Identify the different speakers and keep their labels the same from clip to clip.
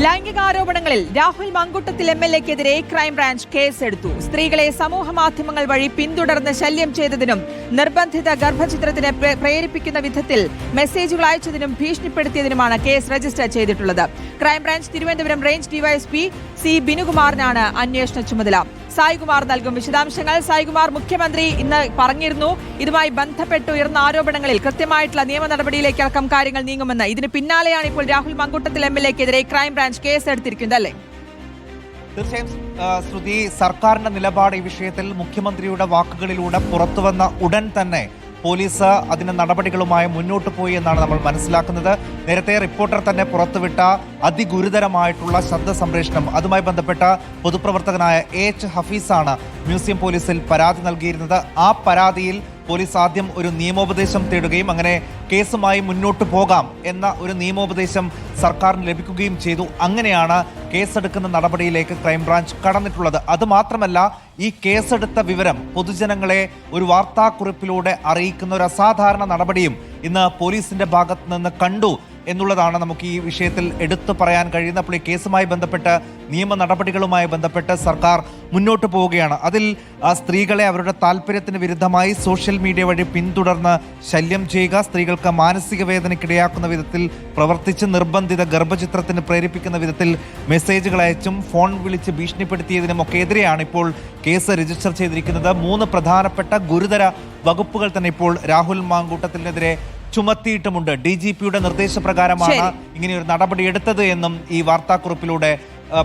Speaker 1: ലൈംഗികാരോപണങ്ങളിൽ Rahul Mamkootathil MLA-ക്കെതിരെ crime branch കേസെടുത്തു. സ്ത്രീകളെ സമൂഹമാധ്യമങ്ങൾ വഴി പിന്തുടർന്ന് ശല്യം ചെയ്തതിനും നിർബന്ധിത ഗർഭചിത്രത്തിന് പ്രേരിപ്പിക്കുന്ന വിധത്തിൽ മെസ്സേജുകൾ അയച്ചതിനും ഭീഷണിപ്പെടുത്തിയതിനുമാണ് കേസ് രജിസ്റ്റർ ചെയ്തിട്ടുള്ളത്. Crime branch Thiruvananthapuram range DYSP C ബിനുകുമാറിനാണ് അന്വേഷണ ചുമതല. സായികുമാർ നൽകും വിശദാംശങ്ങൾ. സായികുമാർ, മുഖ്യമന്ത്രി ഇന്ന് പറഞ്ഞിരുന്നു ഇതുമായി ബന്ധപ്പെട്ട് ഉയർന്ന ആരോപണങ്ങളിൽ കൃത്യമായിട്ടുള്ള നിയമ നടപടിയിലേക്കടക്കം കാര്യങ്ങൾ നീങ്ങുമെന്ന്. ഇതിന് പിന്നാലെയാണ് ഇപ്പോൾ രാഹുൽ മങ്കുട്ടത്തിൽ MLA-ക്കെതിരെ ക്രൈംബ്രാഞ്ച് കേസെടുത്തിരിക്കുന്നത്, അല്ലേ?
Speaker 2: തീർച്ചയായും ശ്രുതി, സർക്കാരിന്റെ നിലപാട് ഈ വിഷയത്തിൽ മുഖ്യമന്ത്രിയുടെ വാക്കുകളിലൂടെ പുറത്തുവന്ന ഉടൻ തന്നെ പോലീസ് അതിന്റെ നടപടികളുമായി മുന്നോട്ട് പോയി എന്നാണ് നമ്മൾ മനസ്സിലാക്കുന്നത്. നേരത്തെ റിപ്പോർട്ടർ തന്നെ പുറത്തുവിട്ട അതിഗുരുതരമായിട്ടുള്ള ശബ്ദ സംപ്രേഷണം, അതുമായി ബന്ധപ്പെട്ട പൊതുപ്രവർത്തകനായ H ഹഫീസാണ് മ്യൂസിയം പോലീസിൽ പരാതി നൽകിയിരുന്നത്. ആ പരാതിയിൽ പോലീസ് ആദ്യം ഒരു നിയമോപദേശം തേടുകയും അങ്ങനെ കേസുമായി മുന്നോട്ട് പോകാം എന്ന ഒരു നിയമോപദേശം സർക്കാരിന് ലഭിക്കുകയും ചെയ്തു. അങ്ങനെയാണ് കേസെടുക്കുന്ന നടപടിയിലേക്ക് ക്രൈംബ്രാഞ്ച് കടന്നിട്ടുള്ളത്. അതുമാത്രമല്ല, ഈ കേസെടുത്ത വിവരം പൊതുജനങ്ങളെ ഒരു വാർത്താക്കുറിപ്പിലൂടെ അറിയിക്കുന്ന ഒരു അസാധാരണ നടപടിയും ഇന്ന് പോലീസിന്റെ ഭാഗത്ത് നിന്ന് കണ്ടു എന്നുള്ളതാണ് നമുക്ക് ഈ വിഷയത്തിൽ എടുത്തു പറയാൻ കഴിയുന്ന. അപ്പോൾ ഈ കേസുമായി ബന്ധപ്പെട്ട് നിയമ നടപടികളുമായി ബന്ധപ്പെട്ട് സർക്കാർ മുന്നോട്ട് പോവുകയാണ്. അതിൽ സ്ത്രീകളെ അവരുടെ താല്പര്യത്തിന് വിരുദ്ധമായി സോഷ്യൽ മീഡിയ വഴി പിന്തുടർന്ന് ശല്യം ചെയ്യുക, സ്ത്രീകൾക്ക് മാനസിക വേദനയ്ക്കിടയാക്കുന്ന വിധത്തിൽ പ്രവർത്തിച്ച് നിർബന്ധിത ഗർഭചിത്രത്തിന് പ്രേരിപ്പിക്കുന്ന വിധത്തിൽ മെസ്സേജുകൾ അയച്ചും ഫോൺ വിളിച്ച് ഭീഷണിപ്പെടുത്തിയതിനുമൊക്കെ എതിരെയാണ് ഇപ്പോൾ കേസ് രജിസ്റ്റർ ചെയ്തിരിക്കുന്നത്. 3 പ്രധാനപ്പെട്ട ഗുരുതര വകുപ്പുകൾ തന്നെ ഇപ്പോൾ രാഹുൽ മാങ്കൂട്ടത്തിനെതിരെ ചുമത്തിയിട്ടുമുണ്ട്. DGPയുടെ നിർദ്ദേശപ്രകാരമാണ് ഇങ്ങനെയൊരു നടപടി എടുത്തത് എന്നും ഈ വാർത്താക്കുറിപ്പിലൂടെ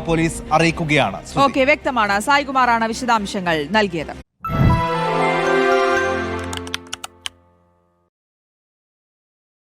Speaker 2: പോലീസ് അറിയിക്കുകയാണ്.
Speaker 1: വ്യക്തമാണ്. സായികുമാറാണ് വിശദാംശങ്ങൾ നൽകിയത്.